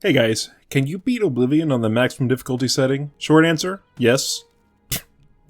Hey guys, can you beat Oblivion on the maximum difficulty setting? Short answer, yes.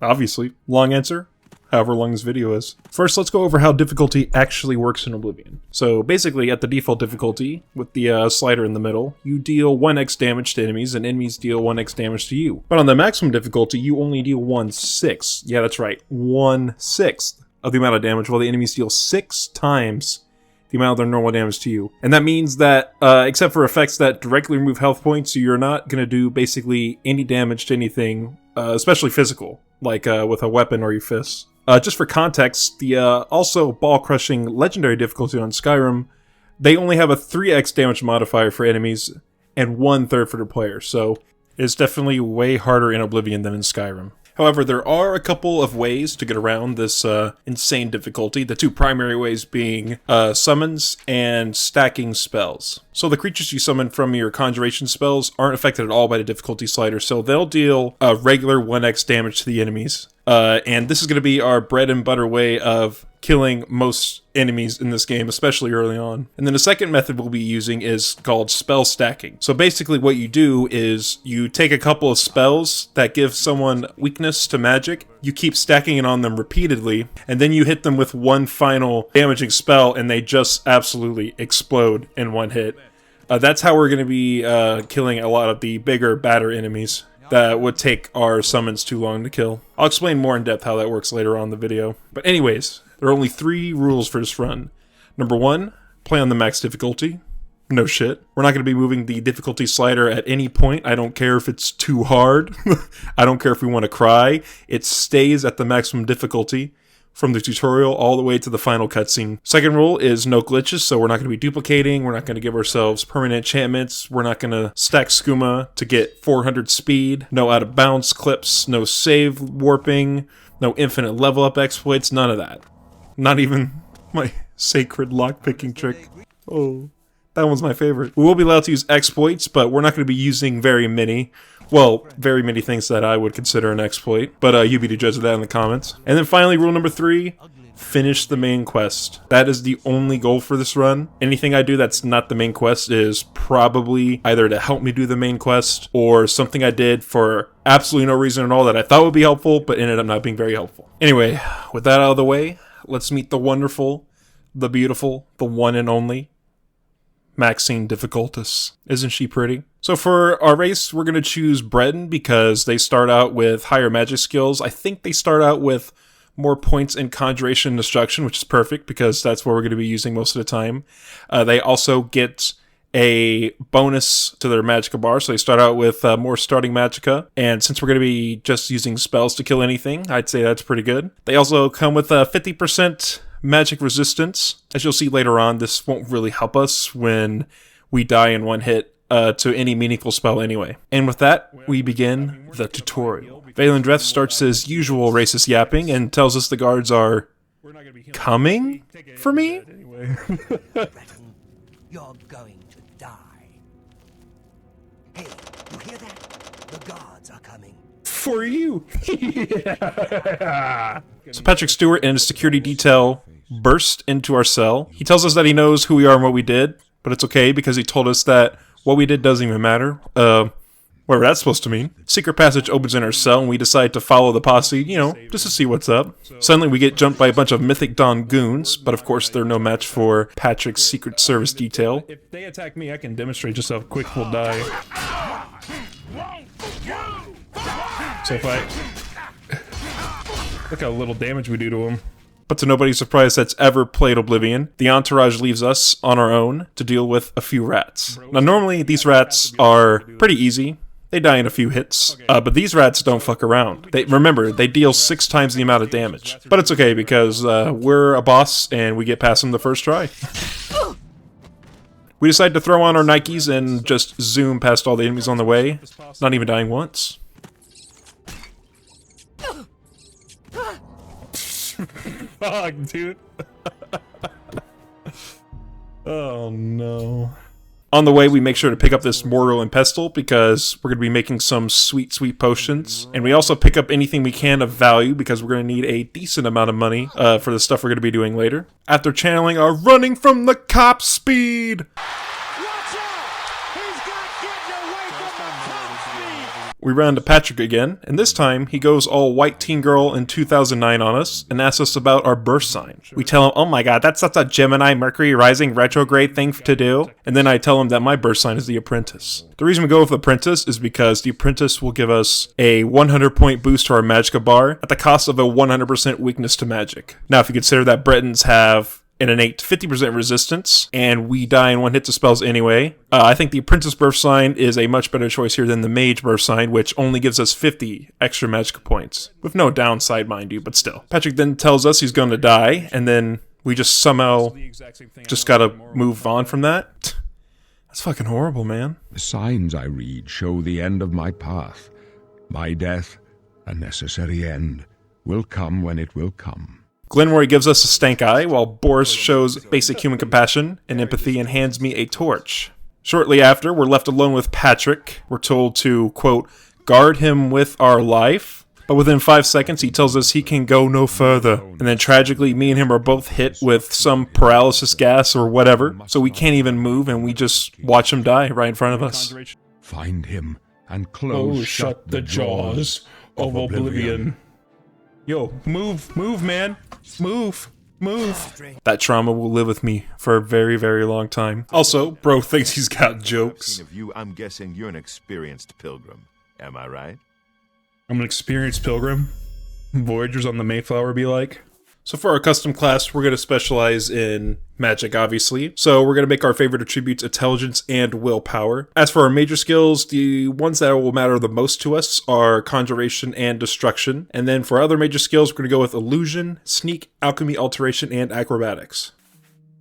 Obviously. Long answer, however long this video is. First, let's go over how difficulty actually works in Oblivion. So basically, at the default difficulty, with the slider in the middle, you deal 1x damage to enemies, and enemies deal 1x damage to you. But on the maximum difficulty, you only deal 1/6. Yeah, that's right, 1/6 of the amount of damage, while the enemies deal 6 times the amount of their normal damage to you. And that means that, except for effects that directly remove health points, you're not going to do basically any damage to anything, especially physical, like with a weapon or your fists. Just for context, the also ball-crushing legendary difficulty on Skyrim, they only have a 3x damage modifier for enemies and 1/3 for the player, so it's definitely way harder in Oblivion than in Skyrim. However, there are a couple of ways to get around this insane difficulty, the two primary ways being summons and stacking spells. So the creatures you summon from your conjuration spells aren't affected at all by the difficulty slider, so they'll deal regular 1x damage to the enemies. And this is going to be our bread and butter way of killing most enemies in this game, especially early on. And then the second method we'll be using is called spell stacking. So basically what you do is you take a couple of spells that give someone weakness to magic, you keep stacking it on them repeatedly, and then you hit them with one final damaging spell and they just absolutely explode in one hit. That's how we're going to be killing a lot of the bigger, badder enemies that would take our summons too long to kill. I'll explain more in depth how that works later on in the video. But anyways, there are only 3 rules for this run. Number 1, play on the max difficulty. No shit. We're not going to be moving the difficulty slider at any point. I don't care if it's too hard. I don't care if we want to cry. It stays at the maximum difficulty from the tutorial all the way to the final cutscene. Second rule is no glitches, so we're not going to be duplicating, we're not going to give ourselves permanent enchantments, we're not going to stack skooma to get 400 speed, no out of bounds clips, no save warping, no infinite level up exploits, none of that. Not even my sacred lockpicking trick. Oh, that one's my favorite. We will be allowed to use exploits, but we're not going to be using very many. Well, very many things that I would consider an exploit, but you be the judge of that in the comments. And then finally, rule number 3, finish the main quest. That is the only goal for this run. Anything I do that's not the main quest is probably either to help me do the main quest, or something I did for absolutely no reason at all that I thought would be helpful, but ended up not being very helpful. Anyway, with that out of the way, let's meet the wonderful, the beautiful, the one and only Maxine Difficultus. Isn't she pretty? So for our race, we're going to choose Breton because they start out with higher magic skills. I think they start out with more points in Conjuration and Destruction, which is perfect because that's what we're going to be using most of the time. They also get a bonus to their Magicka bar, so they start out with more starting Magicka. And since we're going to be just using spells to kill anything, I'd say that's pretty good. They also come with 50% magic resistance. As you'll see later on, this won't really help us when we die in one hit to any meaningful spell anyway. And with that, we begin the tutorial. Vaylendreth starts his usual racist yapping and tells us the guards are coming for me? You're going to die. Hey, you hear that? The guards are coming. For you! Yeah. So Patrick Stewart and his security detail burst into our cell. He tells us that he knows who we are and what we did, but it's okay because he told us that what we did doesn't even matter. Whatever that's supposed to mean. Secret passage opens in our cell and we decide to follow the posse, you know, just to see what's up. Suddenly we get jumped by a bunch of Mythic Dawn goons, but of course they're no match for Patrick's Secret Service detail. If they attack me, I can demonstrate just how quick we'll die. So if I... Look how little damage we do to him. But to nobody's surprise that's ever played Oblivion, the entourage leaves us on our own to deal with a few rats. Now normally these rats are pretty easy. They die in a few hits. But these rats don't fuck around. Remember, they deal 6 times the amount of damage. But it's okay because we're a boss and we get past them the first try. We decide to throw on our Nikes and just zoom past all the enemies on the way, not even dying once. Fuck, dude. Oh no. On the way, we make sure to pick up this mortar and pestle because we're going to be making some sweet, sweet potions. And we also pick up anything we can of value because we're going to need a decent amount of money for the stuff we're going to be doing later. After channeling our running from the cops speed. Watch out! He's got We run to Patrick again, and this time he goes all white teen girl in 2009 on us and asks us about our birth sign. We tell him, oh my god, that's such a Gemini Mercury rising retrograde thing to do. And then I tell him that my birth sign is the Apprentice. The reason we go with the Apprentice is because the Apprentice will give us a 100 point boost to our Magicka bar at the cost of a 100% weakness to magic. Now, if you consider that Bretons have an innate 50% resistance, and we die in one hit to spells anyway, I think the Apprentice birth sign is a much better choice here than the Mage birth sign, which only gives us 50 extra Magicka points. With no downside, mind you, but still. Patrick then tells us he's going to die, and then we just somehow just gotta move on from that. That's fucking horrible, man. The signs I read show the end of my path. My death, a necessary end, will come when it will come. Glenroy gives us a stank eye, while Boris shows basic human compassion and empathy and hands me a torch. Shortly after, we're left alone with Patrick. We're told to, quote, guard him with our life. But within 5 seconds, he tells us he can go no further. And then tragically, me and him are both hit with some paralysis gas or whatever, so we can't even move, and we just watch him die right in front of us. Find him and close shut the jaws of Oblivion. Yo, move, man. Move. That trauma will live with me for a very, very long time. Also, bro thinks he's got jokes. Of you, I'm guessing you're an experienced pilgrim. Am I right? I'm an experienced pilgrim. Voyagers on the Mayflower be like. So for our custom class, we're going to specialize in magic, obviously. So we're going to make our favorite attributes intelligence and willpower. As for our major skills, the ones that will matter the most to us are conjuration and destruction. And then for other major skills, we're going to go with illusion, sneak, alchemy, alteration, and acrobatics.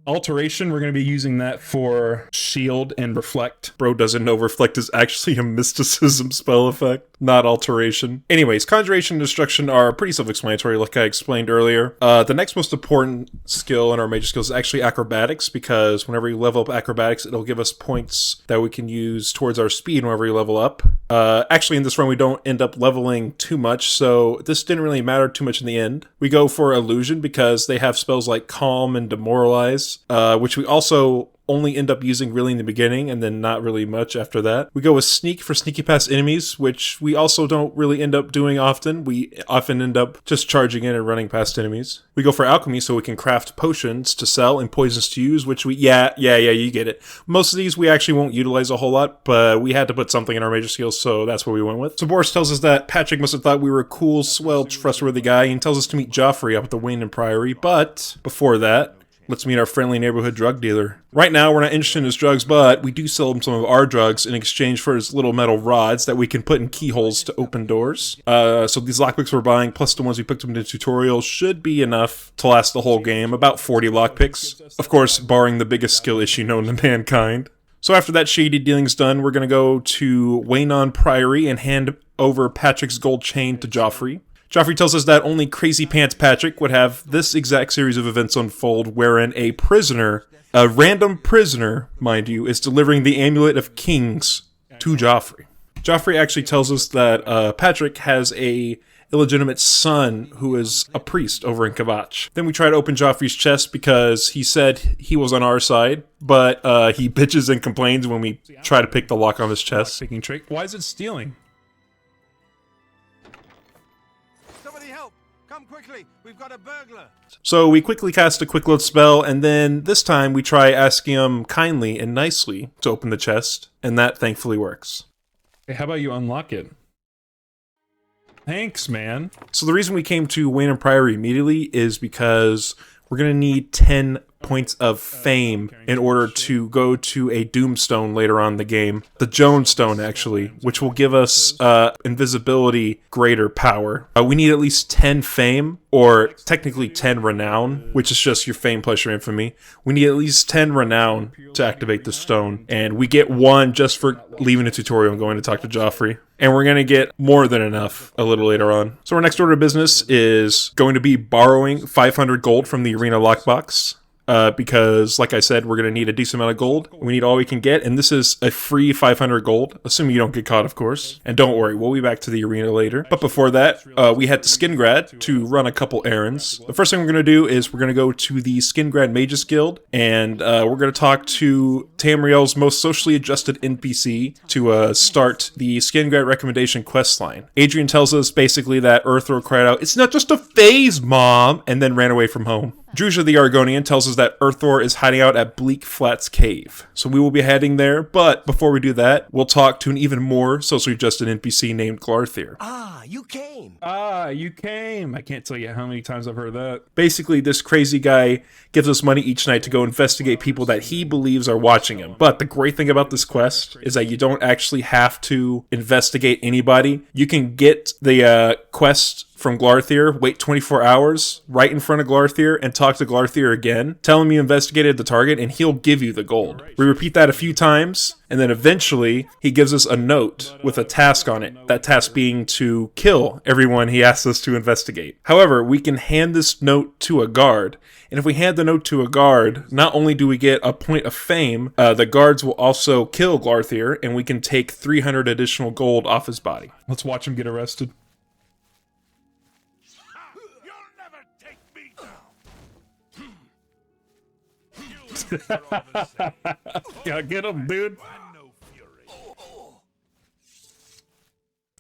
Alteration, we're going to be using that for shield and reflect. Bro doesn't know reflect is actually a mysticism spell effect, not alteration. Anyways, conjuration and destruction are pretty self-explanatory like I explained earlier. The next most important skill in our major skills is actually acrobatics, because whenever you level up acrobatics, it'll give us points that we can use towards our speed whenever we level up. Actually, in this run, we don't end up leveling too much, so this didn't really matter too much in the end. We go for illusion because they have spells like calm and demoralize, which we also only end up using really in the beginning and then not really much after that. We go with sneak for sneaky past enemies, which we also don't really end up doing often. We often end up just charging in and running past enemies. We go for alchemy so we can craft potions to sell and poisons to use, which yeah, you get it. Most of these we actually won't utilize a whole lot, but we had to put something in our major skills, so that's what we went with. So Boris tells us that Patrick must have thought we were a cool, swell, trustworthy guy, and tells us to meet Joffrey up at the Wayne and Priory, but before that, let's meet our friendly neighborhood drug dealer. Right now, we're not interested in his drugs, but we do sell him some of our drugs in exchange for his little metal rods that we can put in keyholes to open doors. So these lockpicks we're buying, plus the ones we picked up in the tutorial, should be enough to last the whole game. About 40 lockpicks. Of course, barring the biggest skill issue known to mankind. So after that shady dealing's done, we're going to go to Waynon Priory and hand over Patrick's gold chain to Joffrey. Joffrey tells us that only Crazy Pants Patrick would have this exact series of events unfold, wherein a prisoner, a random prisoner, mind you, is delivering the Amulet of Kings to Joffrey. Joffrey actually tells us that Patrick has a illegitimate son who is a priest over in Kvatch. Then we try to open Joffrey's chest because he said he was on our side, but he bitches and complains when we try to pick the lock on his chest. Why is it stealing? Come quickly, we've got a burglar. So we quickly cast a quick load spell, and then this time we try asking him kindly and nicely to open the chest, and that thankfully works. Hey, how about you unlock it? Thanks, man. So the reason we came to Wayne and Priory immediately is because we're going to need 10 points of fame in order to go to a Doomstone later on in the game. The Jones Stone, actually, which will give us invisibility greater power. We need at least 10 fame, or technically 10 renown, which is just your fame plus your infamy. We need at least 10 renown to activate the stone, and we get 1 just for leaving the tutorial and going to talk to Joffrey. And we're going to get more than enough a little later on. So our next order of business is going to be borrowing 500 gold from the arena lockbox. because, like I said, we're going to need a decent amount of gold. We need all we can get, and this is a free 500 gold, assuming you don't get caught, of course. And don't worry, we'll be back to the arena later. But before that, we head to Skingrad to run a couple errands. The first thing we're going to do is we're going to go to the Skingrad Mages Guild, and we're going to talk to Tamriel's most socially adjusted NPC to start the Skingrad recommendation quest line. Adrian tells us basically that Earthor cried out, "It's not just a phase, Mom!" and then ran away from home. Druzha the Argonian tells us that Earthor is hiding out at Bleak Flats Cave. So we will be heading there, but before we do that, we'll talk to an even more socially adjusted NPC named Glarthir. Ah, you came. Ah, you came. I can't tell you how many times I've heard that. Basically, this crazy guy gives us money each night to go investigate people that he believes are watching him. But the great thing about this quest is that you don't actually have to investigate anybody. You can get the quest from Glarthir, wait 24 hours right in front of Glarthir, and talk to Glarthir again. Tell him you investigated the target, and he'll give you the gold. We repeat that a few times, and then eventually he gives us a note with a task on it. That task being to kill everyone he asks us to investigate. However, we can hand this note to a guard, and if we hand the note to a guard, not only do we get a point of fame, the guards will also kill Glarthir, and we can take 300 additional gold off his body. Let's watch him get arrested. Yeah, get him, dude.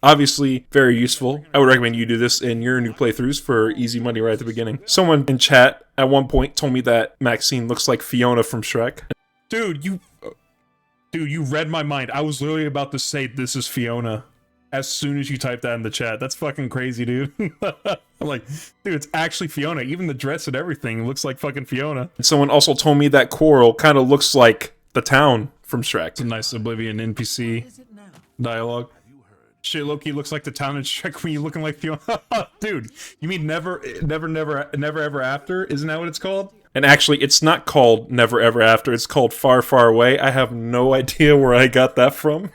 Obviously, very useful. I would recommend you do this in your new playthroughs for easy money right at the beginning. Someone in chat at one point told me that Maxine looks like Fiona from Shrek. Dude, you read my mind. I was literally about to say this is Fiona as soon as you typed that in the chat. That's fucking crazy, dude. I'm like, dude, it's actually Fiona. Even the dress and everything looks like fucking Fiona. And someone also told me that Coral kind of looks like the town from Shrek. It's a nice Oblivion NPC dialogue. Shit, Loki looks like the town in Shrek when you looking like Fiona. Dude, you mean never ever after? Isn't that what it's called? And actually, it's not called Never Ever After. It's called Far Far Away. I have no idea where I got that from.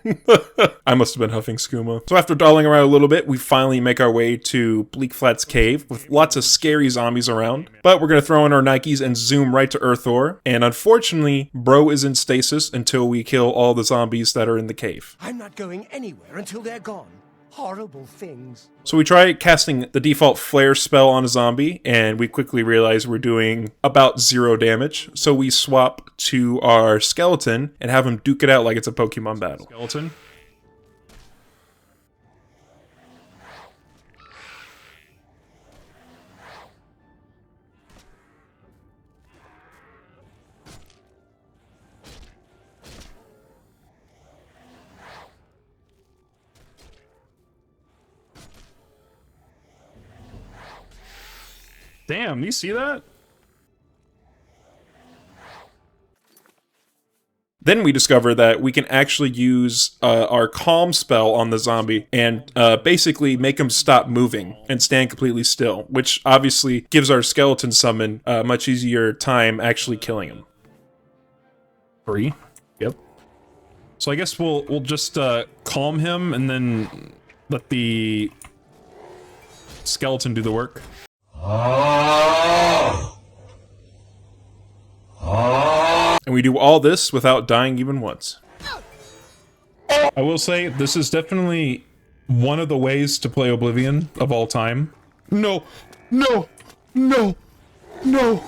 I must have been huffing skooma. So after dawdling around a little bit, we finally make our way to Bleak Flats Cave with lots of scary zombies around. But we're going to throw in our Nikes and zoom right to Earthor. And unfortunately, bro is in stasis until we kill all the zombies that are in the cave. I'm not going anywhere until they're gone. Horrible things. So we try casting the default flare spell on a zombie, and we quickly realize we're doing about 0 damage. So we swap to our skeleton and have him duke it out like it's a Pokemon battle. Skeleton. Damn, you see that? Then we discover that we can actually use our calm spell on the zombie and basically make him stop moving and stand completely still, which obviously gives our skeleton summon a much easier time actually killing him. 3. Yep. So I guess we'll just calm him and then let the skeleton do the work. And we do all this without dying even once. I will say, this is definitely one of the ways to play Oblivion of all time. No! No! No! No!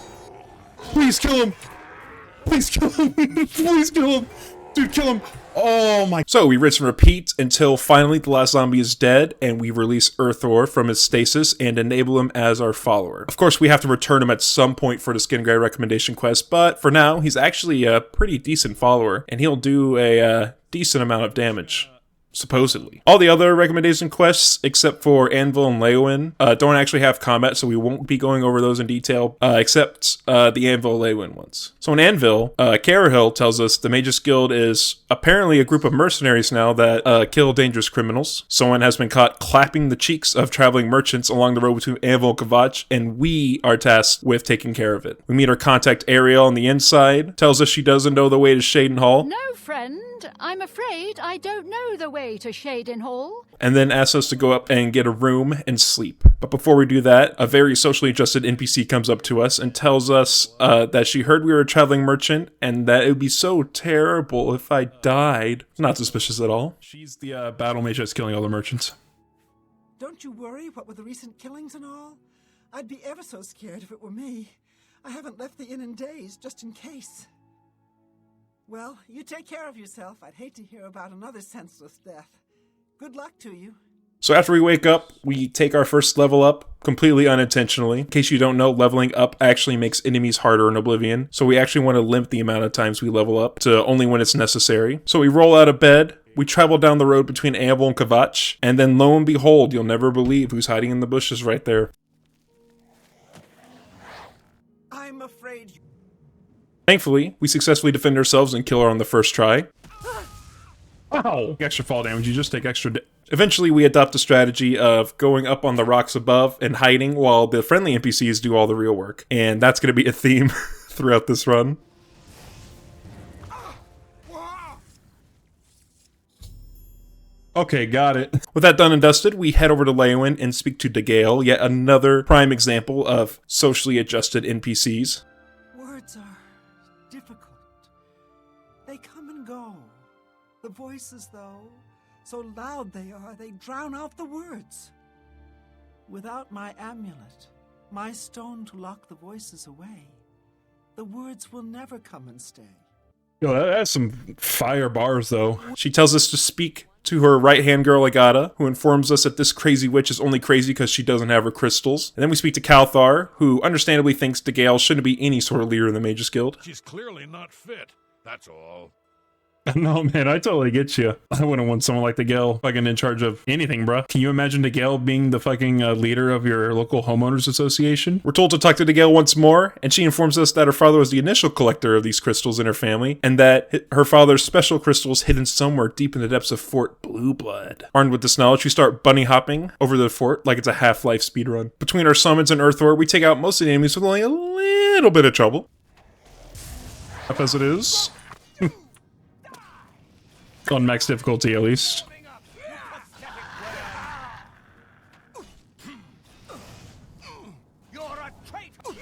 Please kill him! Please kill him! Please kill him! Dude, kill him! Oh my... So we rinse and repeat until finally the last zombie is dead and we release Earthor from his stasis and enable him as our follower. Of course, we have to return him at some point for the Skingrad recommendation quest, but for now, he's actually a pretty decent follower and he'll do a decent amount of damage. Supposedly. All the other recommendation quests, except for Anvil and Leowyn, don't actually have combat, so we won't be going over those in detail, except the Anvil Leowyn ones. So in Anvil, Carahil tells us the Magus Guild is apparently a group of mercenaries now that kill dangerous criminals. Someone has been caught clapping the cheeks of traveling merchants along the road between Anvil and Kvatch, and we are tasked with taking care of it. We meet our contact Ariel on the inside, tells us she doesn't know the way to Shaden Hall. No, friend, I'm afraid I don't know the way way to Shaden Hall? And then asks us to go up and get a room and sleep. But before we do that, a very socially adjusted NPC comes up to us and tells us that she heard we were a traveling merchant and that it would be so terrible if I died. Not suspicious at all. She's the battle mage that's killing all the merchants. Don't you worry, what with the recent killings and all? I'd be ever so scared if it were me. I haven't left the inn in days, just in case. Well, you take care of yourself. I'd hate to hear about another senseless death. Good luck to you. So after we wake up, we take our first level up completely unintentionally. In case you don't know, leveling up actually makes enemies harder in Oblivion. So we actually want to limit the amount of times we level up to only when it's necessary. So we roll out of bed. We travel down the road between Anvil and Kvatch, and then lo and behold, you'll never believe who's hiding in the bushes right there. I'm afraid. Thankfully, we successfully defend ourselves and kill her on the first try. Ow! Extra fall damage, you just take extra Eventually, we adopt a strategy of going up on the rocks above and hiding while the friendly NPCs do all the real work. And that's going to be a theme throughout this run. Okay, got it. With that done and dusted, we head over to Leywin and speak to Degale, yet another prime example of socially adjusted NPCs. Words are difficult. They come and go. The voices, though, so loud they are, they drown out the words. Without my amulet, my stone to lock the voices away, the words will never come and stay. Yo, that's some fire bars, though. She tells us to speak to her right-hand girl, Agata, who informs us that this crazy witch is only crazy because she doesn't have her crystals. And then we speak to Calthar, who understandably thinks Degale shouldn't be any sort of leader in the Mages Guild. She's clearly not fit, that's all. No, man, I totally get you. I wouldn't want someone like Degale fucking in charge of anything, bruh. Can you imagine Degale being the fucking leader of your local homeowners association? We're told to talk to Degale once more, and she informs us that her father was the initial collector of these crystals in her family, and that her father's special crystals hidden somewhere deep in the depths of Fort Blueblood. Armed with this knowledge, we start bunny hopping over the fort like it's a Half-Life speedrun. Between our summons and Earthor, we take out most of the enemies with only a little bit of trouble. Up as it is. On max difficulty, at least. You're a traitor.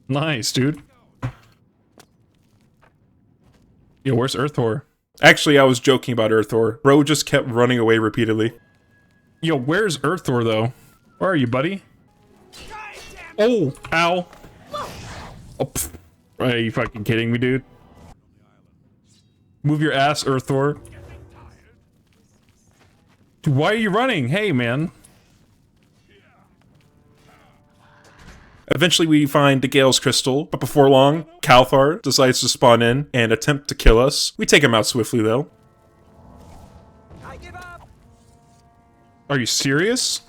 Nice, dude. Yo, where's Earthor? Actually, I was joking about Earthor. Bro just kept running away repeatedly. Yo, where's Earthor, though? Where are you, buddy? Oh, ow. Oh, pfft. Are you fucking kidding me, dude? Move your ass, Earthor. Dude, why are you running? Hey, man. Eventually, we find Degale's crystal, but before long, Calthar decides to spawn in and attempt to kill us. We take him out swiftly, though. I give up. Are you serious?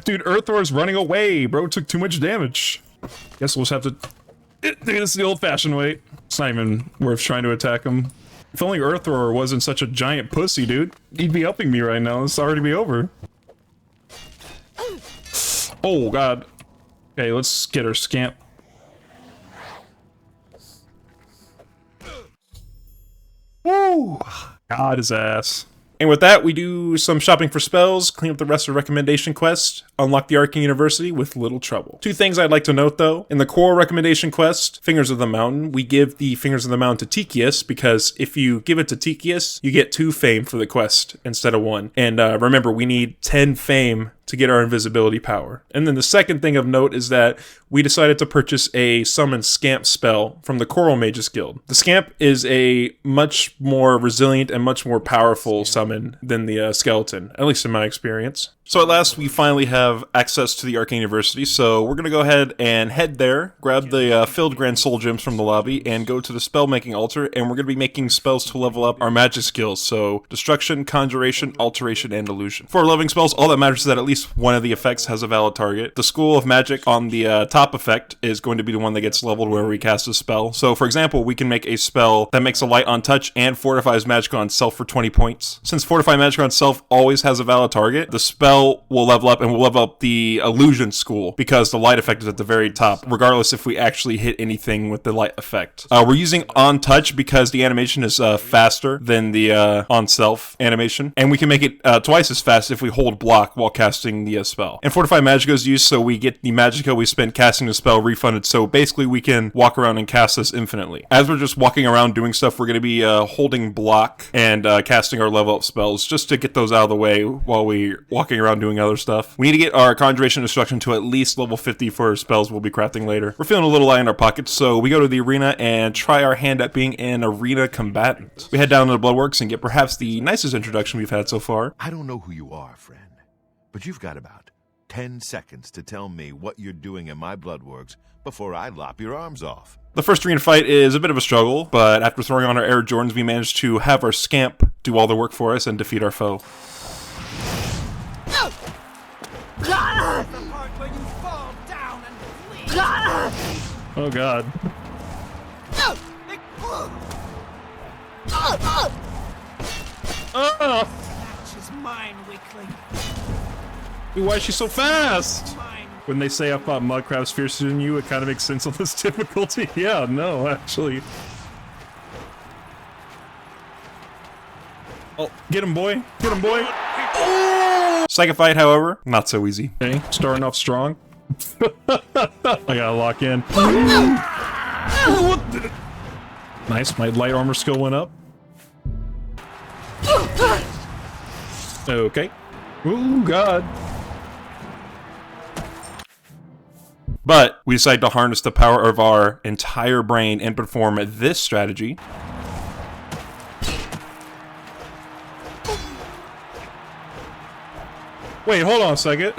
Dude, Earthor's running away. Bro took too much damage. Guess we'll just have to do this the old-fashioned way. It's not even worth trying to attack him. If only Earthor wasn't such a giant pussy, dude. He'd be helping me right now. It's already be over. Oh, God. Okay, let's get her, scamp. Woo! God, his ass. And with that, we do some shopping for spells, clean up the rest of the recommendation quest, unlock the Arcane University with little trouble. Two things I'd like to note though. In the core recommendation quest, Fingers of the Mountain, we give the Fingers of the Mountain to Tychius because if you give it to Tychius, you get 2 fame for the quest instead of 1. And remember, we need 10 fame to get our invisibility power. And then the second thing of note is that we decided to purchase a summon Scamp spell from the Choral Mages Guild. The Scamp is a much more resilient and much more powerful summon than the Skeleton, at least in my experience. So at last, we finally have access to the Arcane University, so we're going to go ahead and head there, grab the filled Grand Soul Gems from the lobby, and go to the spell-making altar, and we're going to be making spells to level up our magic skills, so Destruction, Conjuration, Alteration, and Illusion. For leveling spells, all that matters is that at least least one of the effects has a valid target. The School of Magic on the top effect is going to be the one that gets leveled whenever we cast a spell. So for example, we can make a spell that makes a light on touch and fortifies magic on self for 20 points. Since fortify magic on self always has a valid target, the spell will level up, and we'll level up the illusion school because the light effect is at the very top, regardless if we actually hit anything with the light effect. We're using on touch because the animation is faster than the on self animation, and we can make it twice as fast if we hold block while casting the spell. And fortify magic is used so we get the magicka we spent casting the spell refunded, so basically we can walk around and cast this infinitely. As we're just walking around doing stuff, we're going to be holding block and casting our level up spells just to get those out of the way while we're walking around doing other stuff. We need to get our conjuration instruction to at least level 50 for spells we'll be crafting later. We're feeling a little light in our pockets, so we go to the arena and try our hand at being an arena combatant. We head down to the Bloodworks and get perhaps the nicest introduction we've had so far. I don't know who you are, friend, but you've got about 10 seconds to tell me what you're doing in my Bloodworks before I lop your arms off. The first arena fight is a bit of a struggle, but after throwing on our Air Jordans, we managed to have our Scamp do all the work for us and defeat our foe. That's the part where you fall down and flee. Oh god. Match is mine, weakling. Why is she so fast? Mine. When they say I thought Mudcrab's fiercer than you, it kind of makes sense on this difficulty. Yeah, no, actually. Oh, get him, boy. Get him, boy. Oh! Second fight, however, not so easy. Okay, starting off strong. I gotta lock in. Nice, my light armor skill went up. Okay. Ooh, God. But we decide to harness the power of our entire brain and perform this strategy. Wait, hold on a second.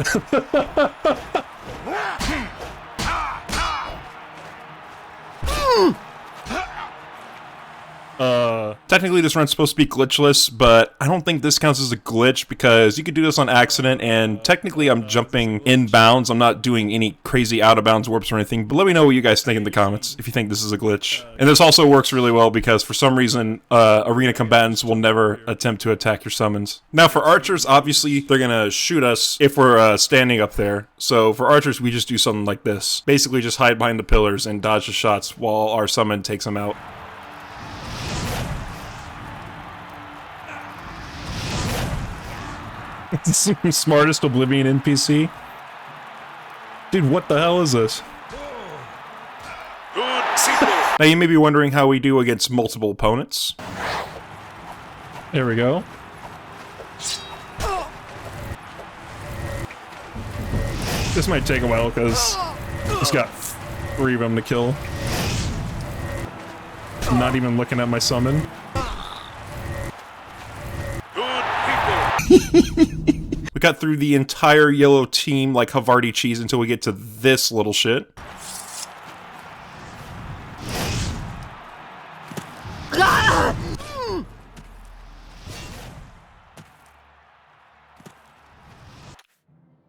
Technically this run's supposed to be glitchless, but I don't think this counts as a glitch because you could do this on accident, and technically I'm jumping in bounds. I'm not doing any crazy out of bounds warps or anything, but let me know what you guys think in the comments if you think this is a glitch. And this also works really well because for some reason arena combatants will never attempt to attack your summons. Now for archers, obviously they're gonna shoot us if we're standing up there. So for archers, we just do something like this. Basically just hide behind the pillars and dodge the shots while our summon takes them out. Smartest Oblivion NPC? Dude, what the hell is this? Now you may be wondering how we do against multiple opponents. There we go. This might take a while because just got 3 of them to kill. I'm not even looking at my summon. We got through the entire yellow team like Havarti cheese until we get to this little shit.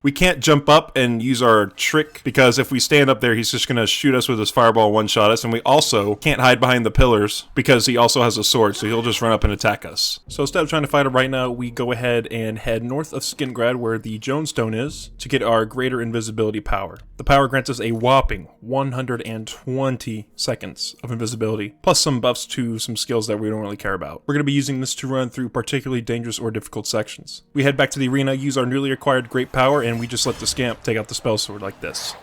We can't jump up and use our trick because if we stand up there, he's just going to shoot us with his fireball and one-shot us. And we also can't hide behind the pillars because he also has a sword, so he'll just run up and attack us. So instead of trying to fight him right now, we go ahead and head north of Skingrad where the Jonestone is to get our greater invisibility power. The power grants us a whopping 120 seconds of invisibility, plus some buffs to some skills that we don't really care about. We're going to be using this to run through particularly dangerous or difficult sections. We head back to the arena, use our newly acquired great power, and we just let the Scamp take out the spell sword like this.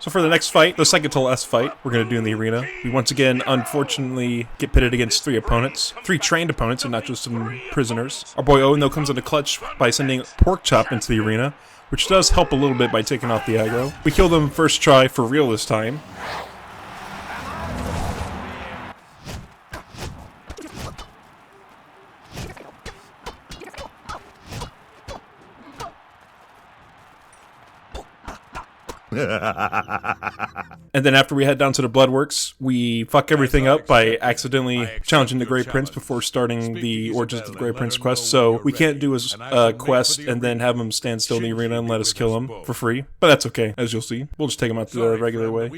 So for the next fight, the second to last fight we're going to do in the arena, we once again, unfortunately, get pitted against 3 opponents. 3 trained opponents and not just some prisoners. Our boy Owen, though, comes into clutch by sending Porkchop into the arena, which does help a little bit by taking off the aggro. We kill them first try for real this time. And then after we head down to the Bloodworks, we fuck everything up by accidentally challenging the Grey Prince before starting the Origins of the Grey Prince quest. So we can't do his quest and then have him stand still in the arena and let us kill him for free. But that's okay, as you'll see. We'll just take him out the regular way.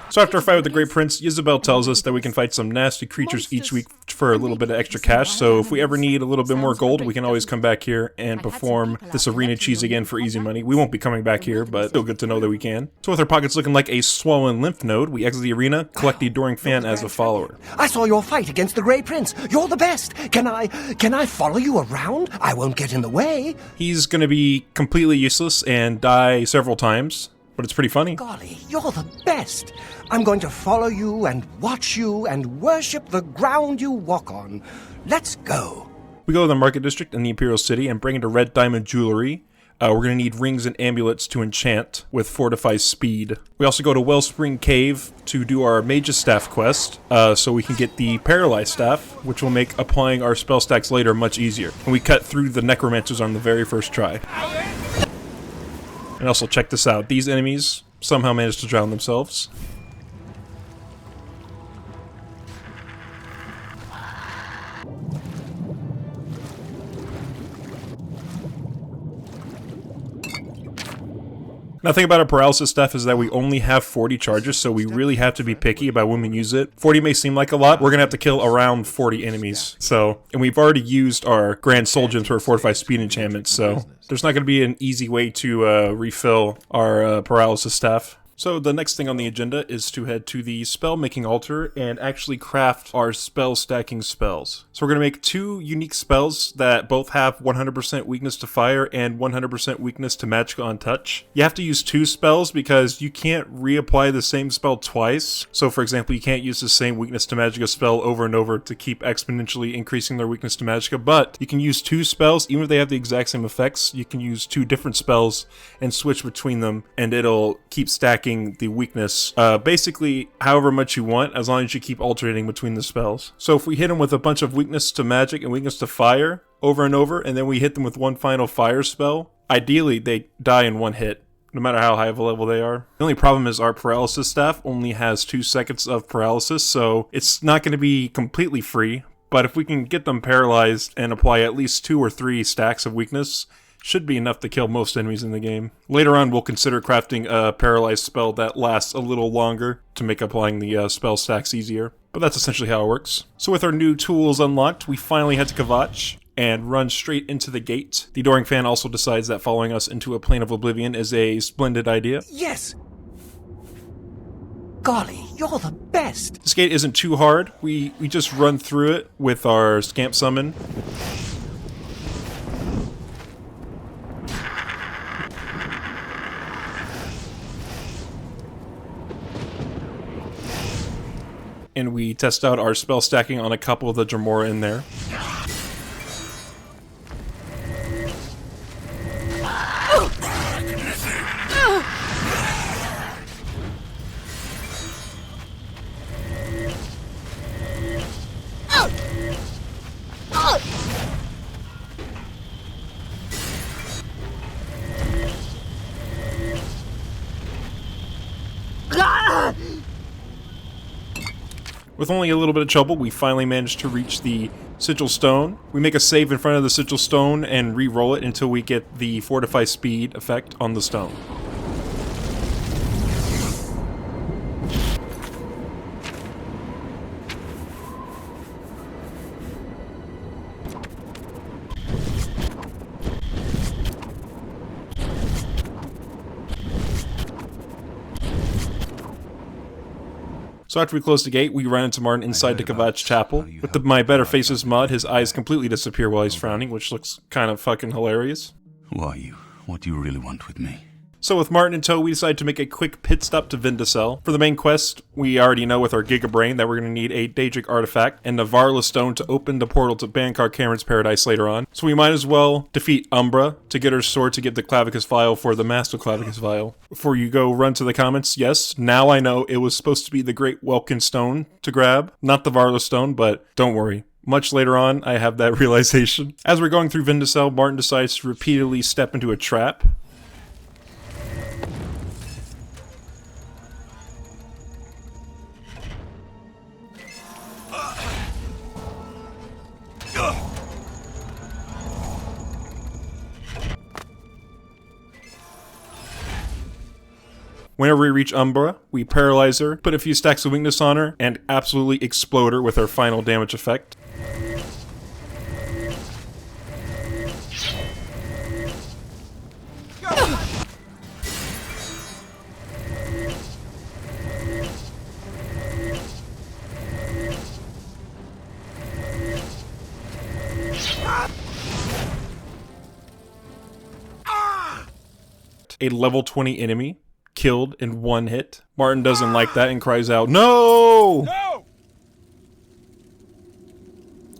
So after a fight with the Great Prince, Isabel tells us that we can fight some nasty creatures each week for a little bit of extra cash, so if we ever need a little bit more gold, we can always come back here and perform this arena cheese again for easy money. We won't be coming back here, but still good to know that we can. So with our pockets looking like a swollen lymph node, we exit the arena, collect the Adoring Fan as a follower. I saw your fight against the Grey Prince. You're the best. Can I follow you around? I won't get in the way. He's gonna be completely useless and die several times, but it's pretty funny. Golly, you're the best. I'm going to follow you and watch you and worship the ground you walk on. Let's go. We go to the Market District in the Imperial City and bring into Red Diamond Jewelry. We're going to need rings and amulets to enchant with Fortify Speed. We also go to Wellspring Cave to do our Mage's Staff quest, so we can get the Paralyzed Staff, which will make applying our spell stacks later much easier. And we cut through the Necromancers on the very first try. And also check this out, these enemies somehow managed to drown themselves. Nothing about our paralysis stuff is that we only have 40 charges, so we really have to be picky about when we use it. 40 may seem like a lot, we're gonna have to kill around 40 enemies. And we've already used our Grand Soul Gems for Fortified Speed enchantments, so there's not gonna be an easy way to refill our paralysis staff. So the next thing on the agenda is to head to the spell making altar and actually craft our spell stacking spells. So we're going to make two unique spells that both have 100% weakness to fire and 100% weakness to magical on touch. You have to use two spells because you can't reapply the same spell twice. So for example, you can't use the same weakness to magica spell over and over to keep exponentially increasing their weakness to magica, but you can use two spells even if they have the exact same effects. You can use two different spells and switch between them and it'll keep stacking the weakness basically however much you want, as long as you keep alternating between the spells. So if we hit them with a bunch of weakness to magic and weakness to fire over and over, and then we hit them with one final fire spell, ideally they die in one hit, no matter how high of a level they are. The only problem is our paralysis staff only has 2 seconds of paralysis, so it's not going to be completely free, but if we can get them paralyzed and apply at least 2 or 3 stacks of weakness, should be enough to kill most enemies in the game. Later on, we'll consider crafting a paralyzed spell that lasts a little longer to make applying the spell stacks easier. But that's essentially how it works. So with our new tools unlocked, we finally head to Kvatch and run straight into the gate. The Adoring Fan also decides that following us into a plane of Oblivion is a splendid idea. Yes! Golly, you're the best! This gate isn't too hard. We just run through it with our Scamp Summon. And we test out our spell stacking on a couple of the Dremora in there. With only a little bit of trouble, we finally managed to reach the Sigil Stone. We make a save in front of the Sigil Stone and re-roll it until we get the Fortify Speed effect on the stone. So after we close the gate, we run into Martin inside the Kvatch Chapel. With my Better Faces mod, his eyes completely disappear while he's frowning, which looks kind of fucking hilarious. Who are you? What do you really want with me? So with Martin in tow, we decide to make a quick pit stop to Vindicel. For the main quest, we already know with our Giga Brain that we're going to need a Daedric artifact and a Varla Stone to open the portal to Mankar Camoran's Paradise later on. So we might as well defeat Umbra to get her sword to get the Clavicus Vial for the Master Clavicus Vial. Before you go run to the comments, yes, now I know it was supposed to be the Great Welkin Stone to grab, not the Varla Stone, but don't worry. Much later on, I have that realization. As we're going through Vindicel, Martin decides to repeatedly step into a trap. Whenever we reach Umbra, we paralyze her, put a few stacks of weakness on her, and absolutely explode her with our final damage effect. A level 20 enemy killed in one hit. Martin doesn't like that and cries out, "No!" No!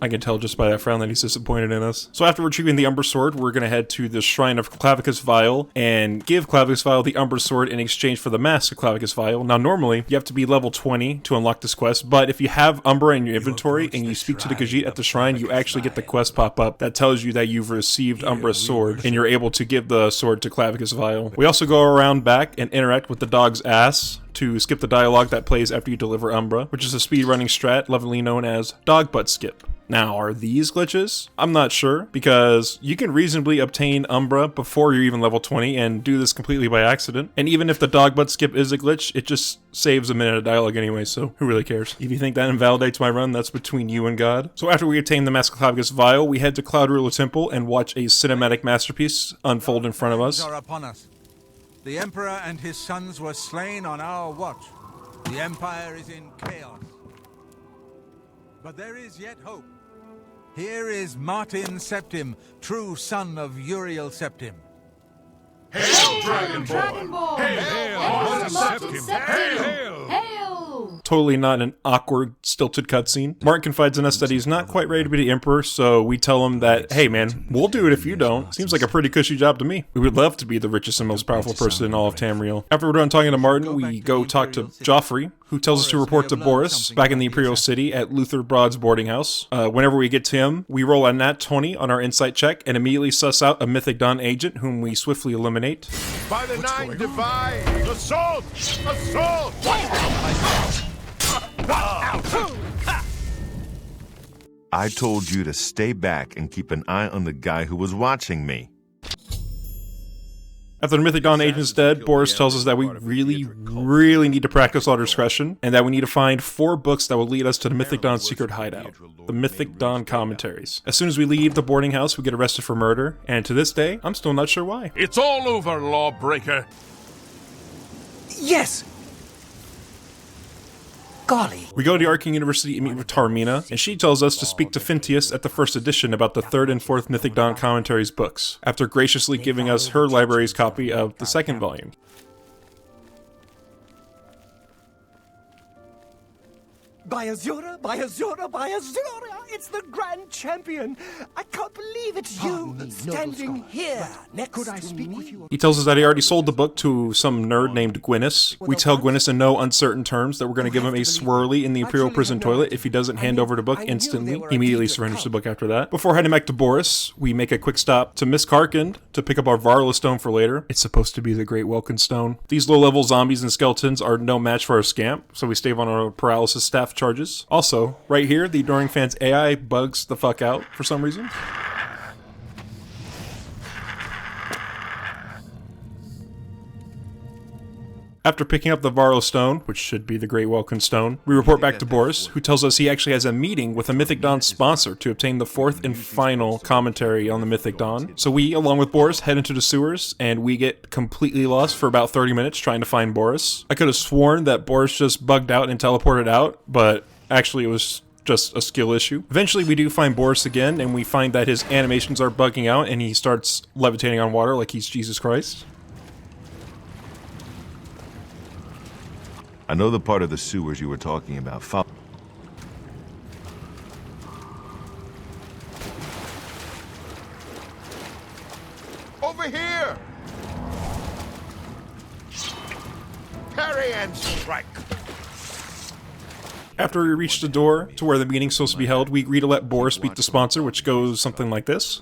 I can tell just by that frown that he's disappointed in us. So after retrieving the Umbra Sword, we're going to head to the Shrine of Clavicus Vile and give Clavicus Vile the Umbra Sword in exchange for the Mask of Clavicus Vile. Now normally, you have to be level 20 to unlock this quest, but if you have Umbra in your inventory and you speak to the Khajiit at the shrine, you actually get the quest pop up that tells you that you've received Umbra's Sword and you're able to give the sword to Clavicus Vile. We also go around back and interact with the dog's ass to skip the dialogue that plays after you deliver Umbra, which is a speedrunning strat lovingly known as dog butt skip. Now, are these glitches? I'm not sure, because you can reasonably obtain Umbra before you're even level 20 and do this completely by accident. And even if the dog butt skip is a glitch, it just saves a minute of dialogue anyway, so who really cares? If you think that invalidates my run, that's between you and God. So after we obtain the Mask of Clavicus Vile, we head to Cloud Ruler Temple and watch a cinematic masterpiece unfold in front of us. Are upon us. The Emperor and his sons were slain on our watch. The Empire is in chaos. But there is yet hope. Here is Martin Septim, true son of Uriel Septim. Hail, Dragonborn! Hail, Martin Septim! Hail! Hail! Totally not an awkward, stilted cutscene. Martin confides in us that he's not quite ready to be the Emperor, so we tell him that, hey man, we'll do it if you don't. Seems like a pretty cushy job to me. We would love to be the richest and most powerful person in all of Tamriel. After we're done talking to Martin, we go talk to Joffrey, who tells us to report to Boris back in the Imperial City at Luther Broad's boarding house. Whenever we get to him, we roll a nat 20 on our insight check and immediately suss out a Mythic Dawn agent whom we swiftly eliminate. By the Nine Divine! Assault! Assault! I told you to stay back and keep an eye on the guy who was watching me. After the Mythic Dawn agent's dead, Boris tells us that we really need to practice our discretion, and that we need to find 4 books that will lead us to the Mythic Dawn's secret hideout, the Mythic Dawn commentaries. As soon as we leave the boarding house, we get arrested for murder, and to this day, I'm still not sure why. It's all over, lawbreaker! Yes! Golly. We go to the Arcane University and meet with Tarmina, and she tells us to speak to Phintius at the first edition about the 3rd and 4th Mythic Dawn commentaries books, after graciously giving us her library's copy of the 2nd volume. By Azura, by Azura, by Azura! It's the Grand Champion! I can't believe it's you standing here next Could I speak with you? He tells us that he already sold the book to some nerd named Gwynnis. We tell Gwynnis in no uncertain terms that we're going to give him a swirly in the Imperial prison toilet if he doesn't hand over the book instantly. He immediately surrenders the book after that. Before heading back to Boris, we make a quick stop to Miss Karkand to pick up our Varla stone for later. It's supposed to be the Great Welkin stone. These low-level zombies and skeletons are no match for our scamp, so we stave on our paralysis staff charges. Also, right here, the Adoring Fan's AI bugs the fuck out for some reason. After picking up the Varlo stone, which should be the Great Welkin stone, we report back to Boris, who tells us he actually has a meeting with a Mythic Dawn sponsor to obtain the 4th and final commentary on the Mythic Dawn. So we, along with Boris, head into the sewers, and we get completely lost for about 30 minutes trying to find Boris. I could have sworn that Boris just bugged out and teleported out, but actually it was just a skill issue. Eventually we do find Boris again, and we find that his animations are bugging out, and he starts levitating on water like he's Jesus Christ. I know the part of the sewers you were talking about. Over here! Parry and strike! After we reach the door to where the meeting's supposed to be held, we agree to let Boris beat the sponsor, which goes something like this.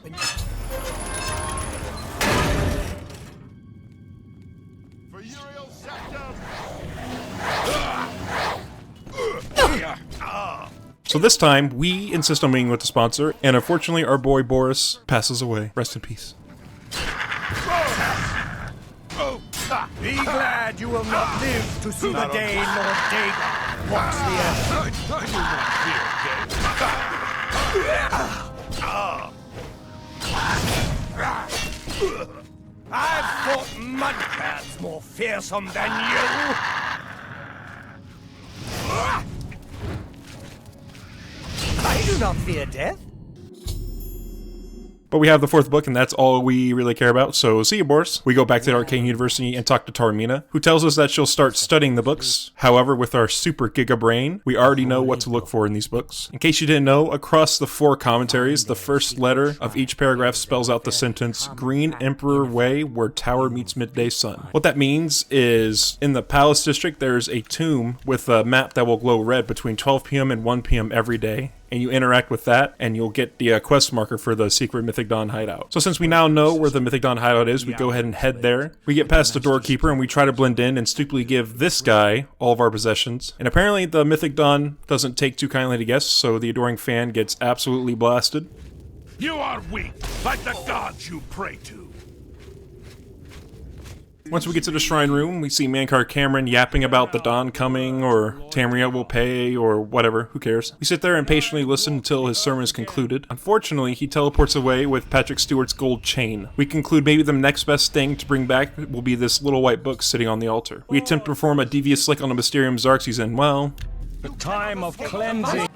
So this time, we insist on meeting with the sponsor, and unfortunately our boy Boris passes away. Rest in peace. Be glad you will not live to see the day Lord Dagon walks the earth. I do not fear death. I've fought mudcrabs more fearsome than you. I do not fear death. But we have the fourth book, and that's all we really care about, so see you, Boris. We go back to the Arcane University and talk to Taormina, who tells us that she'll start studying the books. However, with our super giga brain, we already know what to look for in these books. In case you didn't know, across the 4 commentaries, the first letter of each paragraph spells out the sentence, Green Emperor Way, where tower meets midday sun. What that means is, in the Palace District, there's a tomb with a map that will glow red between 12 p.m. and 1 p.m. every day. And you interact with that, and you'll get the quest marker for the secret Mythic Dawn hideout. So since we now know where the Mythic Dawn hideout is, we go ahead and head there. We get past the doorkeeper, and we try to blend in and stupidly give this guy all of our possessions. And apparently the Mythic Dawn doesn't take too kindly to guests, so the adoring fan gets absolutely blasted. You are weak, like the gods you pray to. Once we get to the shrine room, we see Mankar Camoran yapping about the Dawn coming, or Tamriel will pay, or whatever, who cares. We sit there and patiently listen until his sermon is concluded. Unfortunately, he teleports away with Patrick Stewart's gold chain. We conclude maybe the next best thing to bring back will be this little white book sitting on the altar. We attempt to perform a devious slick on the Mysterium Xerxes, and well... The time of cleansing.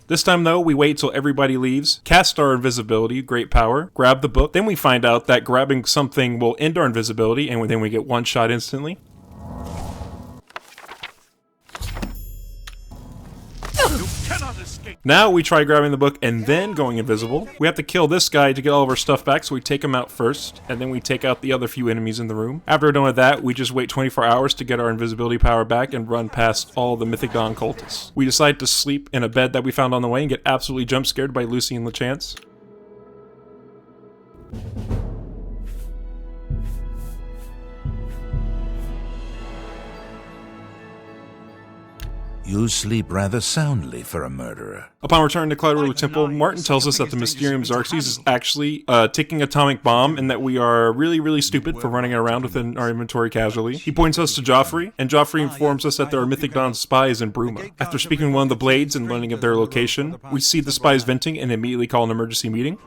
This time though, we wait till everybody leaves, cast our invisibility, great power, grab the book, then we find out that grabbing something will end our invisibility, and then we get one shot instantly. Now we try grabbing the book and then going invisible. We have to kill this guy to get all of our stuff back, so we take him out first, and then we take out the other few enemies in the room. After we're done with that, we just wait 24 hours to get our invisibility power back and run past all the Mythic Dawn cultists. We decide to sleep in a bed that we found on the way and get absolutely jump scared by Lucy and LeChance. You sleep rather soundly for a murderer. Upon return to Cloud Ruler Temple, Martin tells us that the Mysterium Xerxes is actually ticking atomic bomb, and that we are really stupid for running it around within our inventory casually. He points us to Joffrey, and Joffrey informs us that there are Mythic Dawn spies in Bruma. After speaking with one of the Blades and learning of their location, we see the spies venting and immediately call an emergency meeting.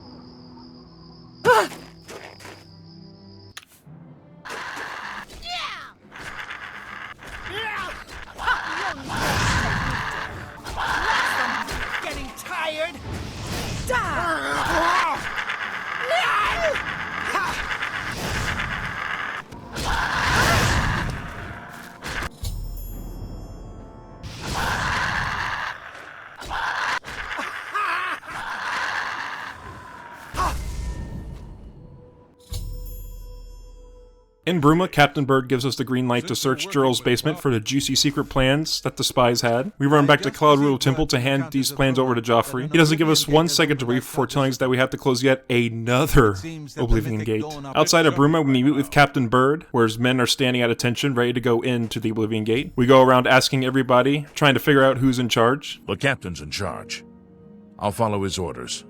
In Bruma, Captain Bird gives us the green light to search Gerald's basement for the juicy secret plans that the spies had. We run back to Cloud Ruler Temple to hand these plans over to Joffrey. He doesn't give us 1 second to brief before telling us that we have to close yet another Oblivion gate. Outside of Bruma, we meet with Captain Bird, where his men are standing at attention, ready to go into the Oblivion gate. We go around asking everybody, trying to figure out who's in charge. The captain's in charge. I'll follow his orders.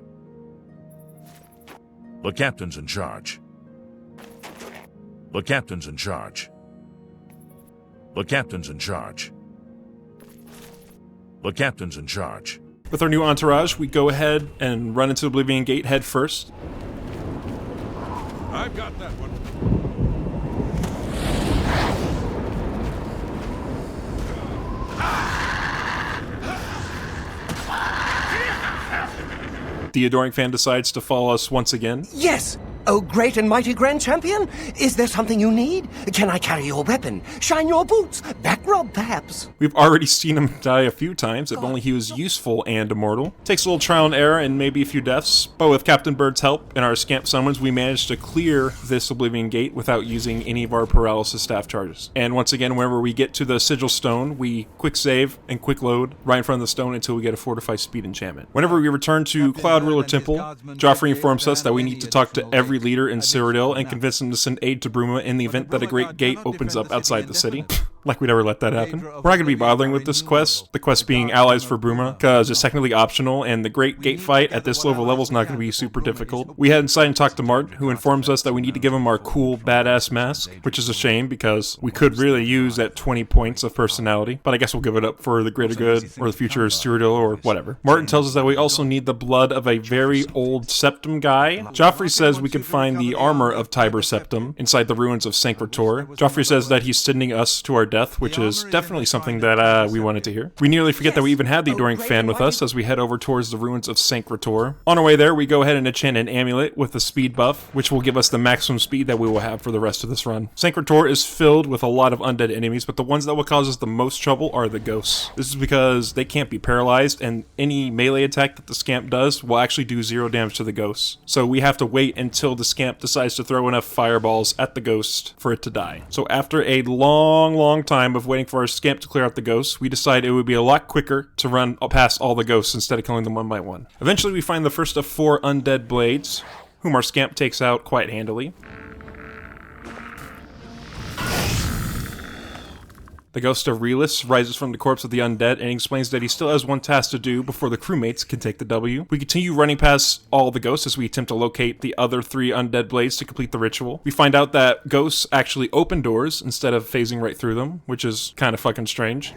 The captain's in charge. The captain's in charge. The captain's in charge. The captain's in charge. With our new entourage, we go ahead and run into the Oblivion Gate head first. I've got that one. The adoring fan decides to follow us once again. Yes! Oh, great and mighty Grand Champion, is there something you need? Can I carry your weapon? Shine your boots? Back rub, perhaps? We've already seen him die a few times, if only he was useful and immortal. Takes a little trial and error and maybe a few deaths, but with Captain Bird's help and our scamp summons, we managed to clear this Oblivion Gate without using any of our paralysis staff charges. And once again, whenever we get to the Sigil Stone, we quick save and quick load right in front of the stone until we get a Fortify Speed enchantment. Whenever we return to Cloud Ruler Temple, Joffrey informs us that we need to talk to every leader in Cyrodiil and convince them to send aid to Bruma in the event that a great gate opens up outside the city. Like we'd ever let that happen. We're not going to be bothering with this quest, the quest being allies for Bruma, because it's technically optional, and the great gate fight at this level is not going to be super difficult. We head inside and talk to Mart, who informs us that we need to give him our cool, badass mask, which is a shame, because we could really use that 20 points of personality, but I guess we'll give it up for the greater good, or the future of Cyrodiil, or whatever. Martin tells us that we also need the blood of a very old Septum guy. Joffrey says we can find the armor of Tiber Septum inside the ruins of Sancretor. Joffrey says that he's sending us to our death, which is definitely something that we wanted to hear. We nearly forget that we even had the Adoring Fan with us as we head over towards the ruins of Sancretor. On our way there, we go ahead and enchant an amulet with a speed buff, which will give us the maximum speed that we will have for the rest of this run. Sancretor is filled with a lot of undead enemies, but the ones that will cause us the most trouble are the ghosts. This is because they can't be paralyzed, and any melee attack that the scamp does will actually do 0 damage to the ghosts. So we have to wait until the scamp decides to throw enough fireballs at the ghost for it to die. So after a long time of waiting for our scamp to clear out the ghosts, we decide it would be a lot quicker to run past all the ghosts instead of killing them one by one. Eventually we find the first of 4 undead blades, whom our scamp takes out quite handily. The ghost of Relis rises from the corpse of the undead and explains that he still has one task to do before the crewmates can take the W. We continue running past all the ghosts as we attempt to locate the other 3 undead blades to complete the ritual. We find out that ghosts actually open doors instead of phasing right through them, which is kind of fucking strange.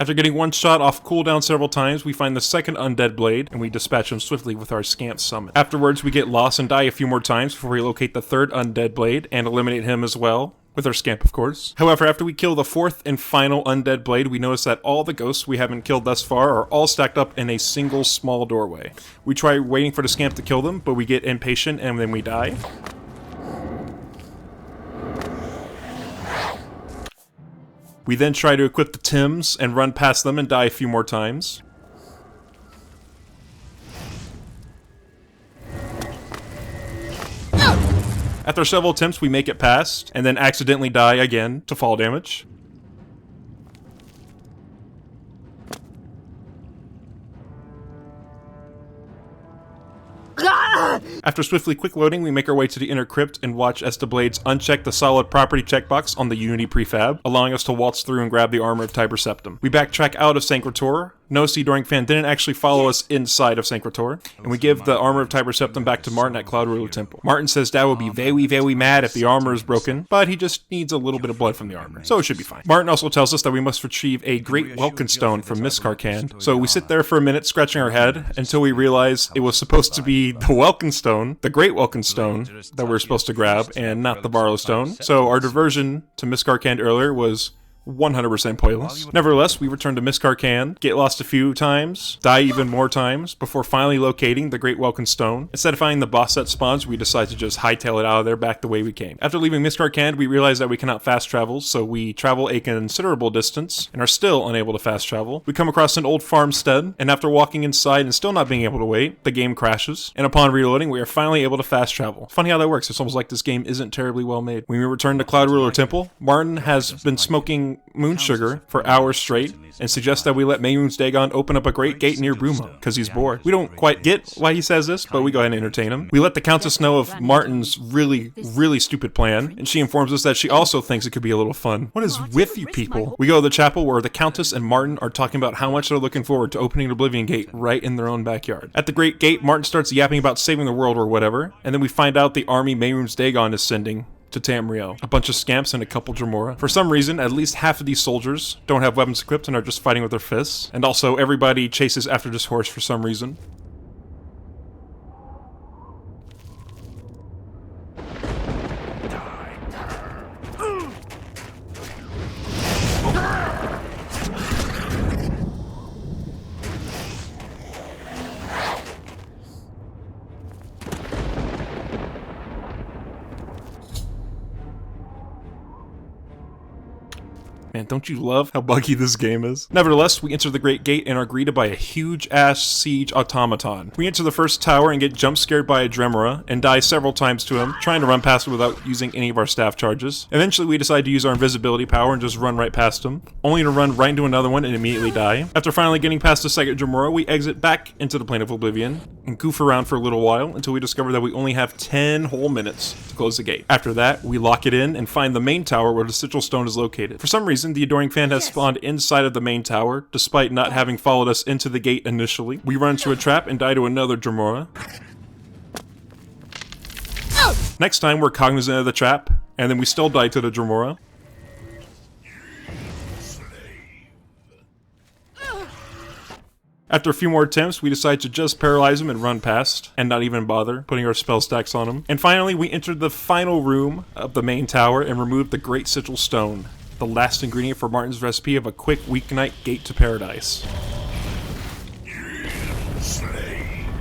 After getting one shot off cooldown several times, we find the second undead blade, and we dispatch him swiftly with our scamp summon. Afterwards, we get lost and die a few more times before we locate the third undead blade, and eliminate him as well. With our scamp, of course. However, after we kill the 4th and final undead blade, we notice that all the ghosts we haven't killed thus far are all stacked up in a single small doorway. We try waiting for the scamp to kill them, but we get impatient and then we die. We then try to equip the Tims and run past them and die a few more times. After several attempts, we make it past, and then accidentally die again to fall damage. After swiftly quick loading, we make our way to the inner crypt and watch as the blades uncheck the solid property checkbox on the Unity prefab, allowing us to waltz through and grab the armor of Tiber Septum. We backtrack out of Sancretor. Notice the Adoring Fan didn't actually follow us inside of Sancretor, and we give the armor of Tiber Septum back to Martin at Cloud Ruler Temple. Martin says Dad will be very mad if the armor is broken, but he just needs a little bit of blood from the armor, so it should be fine. Martin also tells us that we must retrieve a Great Welkin Stone from Miscarcand, so we sit there for a minute scratching our head until we realize it was supposed to be the Welkin Stone, the Great Welkin Stone, that we were supposed to grab, and not the Barlow Stone. So our diversion to Miscarcand earlier was 100% pointless. Nevertheless, we return to Miscarcand, get lost a few times, die even more times, before finally locating the Great Welkin Stone. Instead of finding the boss that spawns, we decide to just hightail it out of there back the way we came. After leaving Miscarcand, we realize that we cannot fast travel, so we travel a considerable distance, and are still unable to fast travel. We come across an old farmstead, and after walking inside and still not being able to wait, the game crashes, and upon reloading, we are finally able to fast travel. Funny how that works, it's almost like this game isn't terribly well made. When we return to Cloud Ruler Temple, Martin has been smoking moon sugar for hours straight and suggests that we let Mayrune's Dagon open up a great gate near Bruma because he's bored. We don't quite get why he says this, but we go ahead and entertain him. We let the Countess know of Martin's really stupid plan, and she informs us that she also thinks it could be a little fun. What is with you people? We go to the chapel where the Countess and Martin are talking about how much they're looking forward to opening the Oblivion Gate right in their own backyard. At the Great Gate, Martin starts yapping about saving the world or whatever, and then we find out the army Mayrune's Dagon is sending to Tamriel. A bunch of scamps and a couple Dremora. For some reason, at least half of these soldiers don't have weapons equipped and are just fighting with their fists. And also, everybody chases after this horse for some reason. Man, don't you love how buggy this game is? Nevertheless, we enter the Great Gate and are greeted by a huge-ass siege automaton. We enter the first tower and get jump-scared by a Dremora, and die several times to him, trying to run past him without using any of our staff charges. Eventually, we decide to use our invisibility power and just run right past him, only to run right into another one and immediately die. After finally getting past the second Dremora, we exit back into the Plane of Oblivion, and goof around for a little while until we discover that we only have 10 whole minutes to close the gate. After that, we lock it in and find the main tower where the sigil stone is located. For some reason, the Adoring Fan has spawned inside of the main tower, despite not having followed us into the gate initially. We run into a trap and die to another Dremora. Next time, we're cognizant of the trap, and then we still die to the Dremora. After a few more attempts, we decide to just paralyze him and run past, and not even bother putting our spell stacks on him. And finally, we entered the final room of the main tower and removed the Great Sigil Stone, the last ingredient for Martin's recipe of a quick weeknight gate to paradise.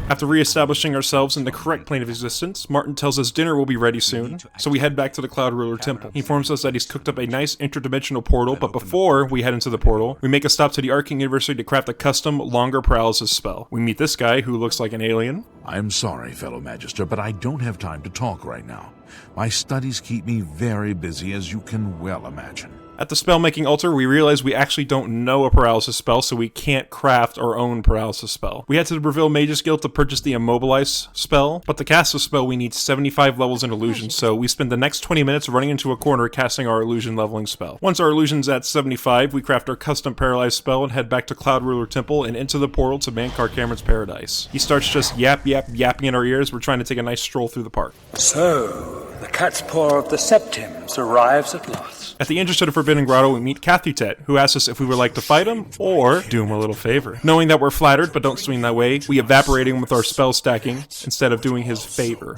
After re-establishing ourselves in the correct plane of existence, Martin tells us dinner will be ready soon, so we head back to the Cloud Ruler Temple. He informs us that he's cooked up a nice interdimensional portal, but before we head into the portal, we make a stop to the Arcane University to craft a custom longer paralysis spell. We meet this guy who looks like an alien. I'm sorry, fellow Magister, but I don't have time to talk right now. My studies keep me very busy, as you can well imagine. At the spell-making altar, we realize we actually don't know a paralysis spell, so we can't craft our own paralysis spell. We head to the Breville Mages Guild to purchase the Immobilize spell, but to cast the spell we need 75 levels in illusion, so we spend the next 20 minutes running into a corner casting our illusion leveling spell. Once our illusion's at 75, we craft our custom paralyzed spell and head back to Cloud Ruler Temple and into the portal to Mankar Cameron's paradise. He starts just yapping in our ears. We're trying to take a nice stroll through the park. So, the cat's paw of the Septims arrives at last. At the entrance to the Forbidden Grotto, we meet Cathutet, who asks us if we would like to fight him, or do him a little favor. Knowing that we're flattered, but don't swing that way, we evaporate him with our spell stacking, instead of doing his favor.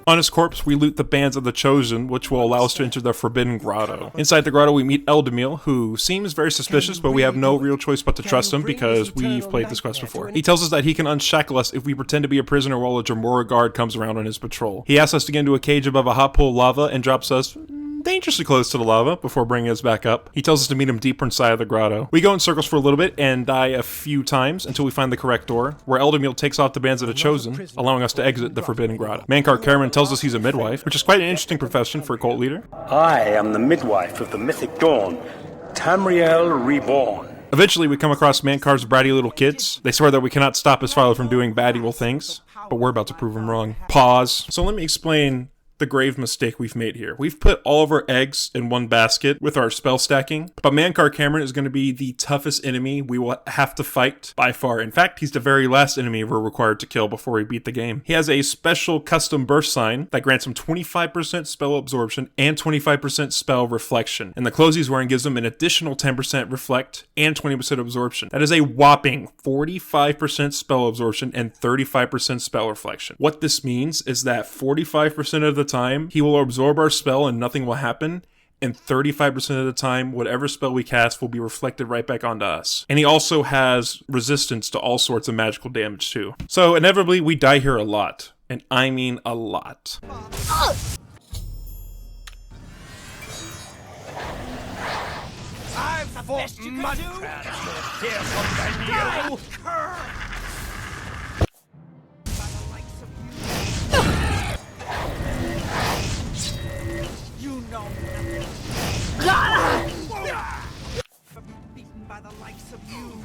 On his corpse, we loot the bands of the Chosen, which will allow us to enter the Forbidden Grotto. Inside the grotto, we meet Eldemil, who seems very suspicious, but we have no real choice but to trust him because we've played this quest before. He tells us that he can unshackle us if we pretend to be a prisoner while a Dremora guard comes around on his patrol. He asks us to get into a cage above a hot pool of lava and drops us dangerously close to the lava before bringing us back up. He tells us to meet him deeper inside of the grotto. We go in circles for a little bit and die a few times until we find the correct door, where Eldemil takes off the bands of the Chosen, allowing us to exit the Forbidden Grotto. Mankar Cameron tells us he's a midwife, which is quite an interesting profession for a cult leader. I am the midwife of the Mythic Dawn, Tamriel Reborn. Eventually, we come across Mankar's bratty little kids. They swear that we cannot stop his father from doing bad evil things, but we're about to prove him wrong. Pause. So let me explain the grave mistake we've made here. We've put all of our eggs in one basket with our spell stacking, but Mankar Cameron is going to be the toughest enemy we will have to fight by far. In fact, he's the very last enemy we're required to kill before we beat the game. He has a special custom burst sign that grants him 25% spell absorption and 25% spell reflection, and the clothes he's wearing gives him an additional 10% reflect and 20% absorption. That is a whopping 45% spell absorption and 35% spell reflection. What this means is that 45% of the time he will absorb our spell and nothing will happen, and 35% of the time whatever spell we cast will be reflected right back onto us. And he also has resistance to all sorts of magical damage too. So inevitably we die here a lot, and I mean a lot. I've fought mud crabs more fearsome than you. You know nothing. For being beaten by the likes of you.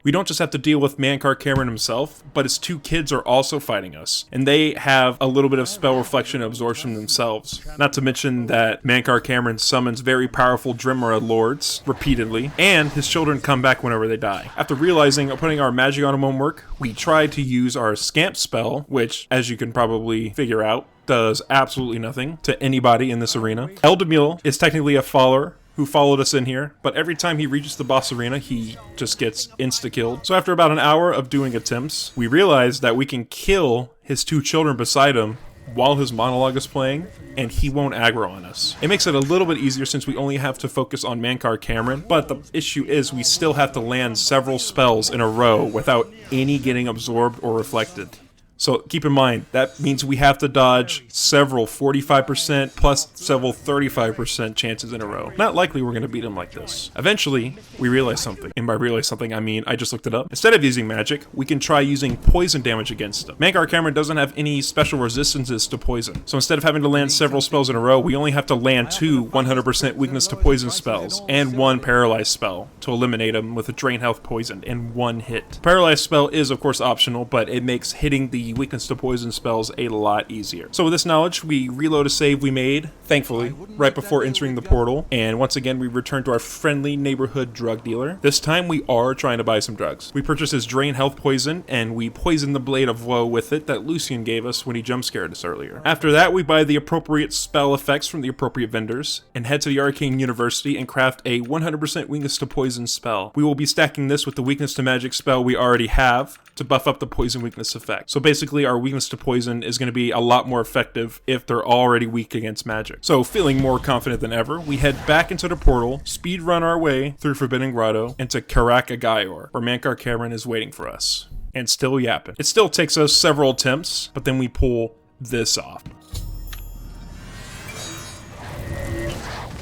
We don't just have to deal with Mankar Cameron himself, but his two kids are also fighting us. And they have a little bit of spell reflection and absorption themselves. Not to mention that Mankar Cameron summons very powerful Dremora lords repeatedly, and his children come back whenever they die. After realizing putting our magic on him won't work, we try to use our Scamp spell, which, as you can probably figure out, does absolutely nothing to anybody in this arena. Eldemil is technically a follower who followed us in here, but every time he reaches the boss arena, he just gets insta-killed. So after about an hour of doing attempts, we realize that we can kill his two children beside him while his monologue is playing, and he won't aggro on us. It makes it a little bit easier since we only have to focus on Mankar Camoran, but the issue is we still have to land several spells in a row without any getting absorbed or reflected. So keep in mind, that means we have to dodge several 45% plus several 35% chances in a row. Not likely we're going to beat him like this. Eventually, we realize something. And by realize something, I mean, I just looked it up. Instead of using magic, we can try using poison damage against him. Mankar Camoran doesn't have any special resistances to poison. So instead of having to land several spells in a row, we only have to land 2 100% weakness to poison spells and 1 paralyzed spell to eliminate him with a drain health poisoned in 1 hit. Paralyzed spell is of course optional, but it makes hitting the weakness to poison spells a lot easier. So with this knowledge, we reload a save we made, thankfully, right before entering the portal, and once again we return to our friendly neighborhood drug dealer. This time we are trying to buy some drugs. We purchase his drain health poison, and we poison the blade of woe with it that Lucian gave us when he jump scared us earlier. After that, we buy the appropriate spell effects from the appropriate vendors, and head to the Arcane University and craft a 100% weakness to poison spell. We will be stacking this with the weakness to magic spell we already have to buff up the poison weakness effect. So basically our weakness to poison is going to be a lot more effective if they're already weak against magic. So feeling more confident than ever, we head back into the portal, speed run our way through Forbidden Grotto into Karak-Agayor, where Mankar Camoran is waiting for us. And still yapping. It still takes us several attempts, but then we pull this off.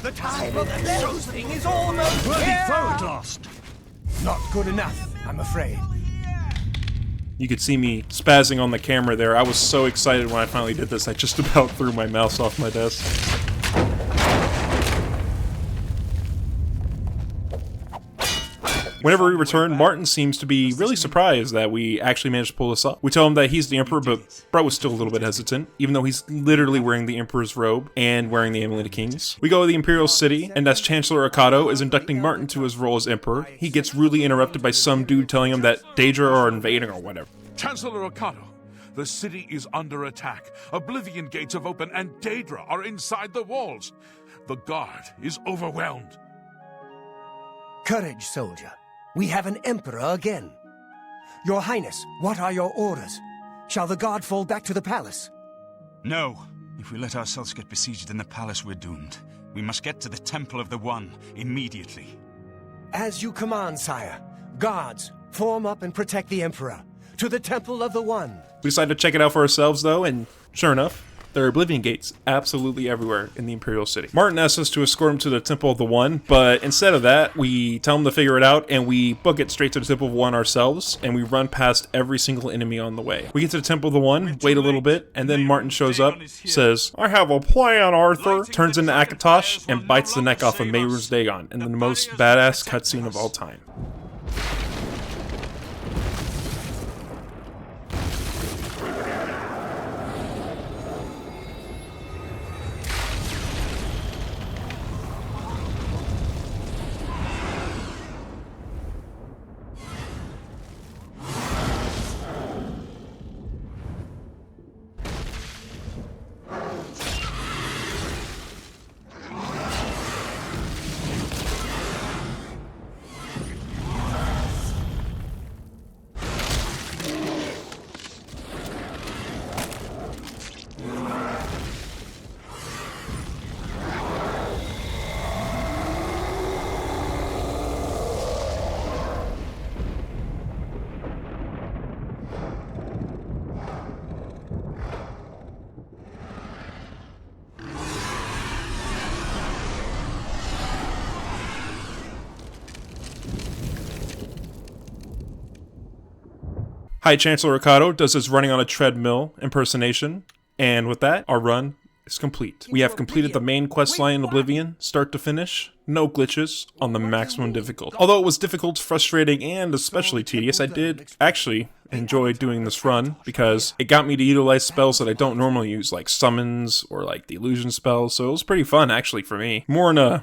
The time of closing is almost here! lost. Not good enough, I'm afraid. You could see me spazzing on the camera there. I was so excited when I finally did this, I just about threw my mouse off my desk. Whenever we return, Martin seems to be really surprised that we actually managed to pull this off. We tell him that he's the Emperor, but Brett was still a little bit hesitant, even though he's literally wearing the Emperor's robe and wearing the Amulet of Kings. We go to the Imperial City, and as Chancellor Akato is inducting Martin to his role as Emperor, he gets rudely interrupted by some dude telling him that Daedra are invading or whatever. Chancellor Okato, the city is under attack. Oblivion gates have opened and Daedra are inside the walls. The guard is overwhelmed. Courage, soldier. We have an emperor again. Your Highness, what are your orders? Shall the guard fall back to the palace? No. If we let ourselves get besieged in the palace, we're doomed. We must get to the Temple of the One immediately. As you command, sire. Guards, form up and protect the emperor. To the Temple of the One. We decided to check it out for ourselves though, and sure enough, there are Oblivion gates absolutely everywhere in the Imperial City. Martin asks us to escort him to the Temple of the One, but instead of that, we tell him to figure it out, and we book it straight to the Temple of the One ourselves, and we run past every single enemy on the way. We get to the Temple of the One, wait a little bit, and then Martin shows up, says, "I have a plan, Arthur," turns into Akatosh, and bites the neck off of Mayr's Dagon in the most badass cutscene of all time. High Chancellor Akato does his running on a treadmill impersonation, and with that, our run is complete. We have completed the main quest line in Oblivion, start to finish, no glitches, on the maximum difficulty. Although it was difficult, frustrating, and especially tedious, I did actually enjoy doing this run, because it got me to utilize spells that I don't normally use, like summons, or like the illusion spells, so it was pretty fun actually for me. More in a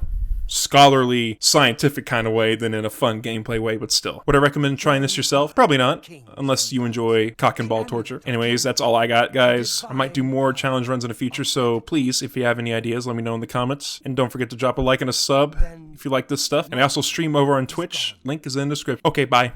scholarly, scientific kind of way than in a fun gameplay way, but still. Would I recommend trying this yourself? Probably not, unless you enjoy cock and ball torture. Anyways, that's all I got, guys. I might do more challenge runs in the future, so please, if you have any ideas, let me know in the comments. And don't forget to drop a like and a sub if you like this stuff. And I also stream over on Twitch. Link is in the description. Okay, bye.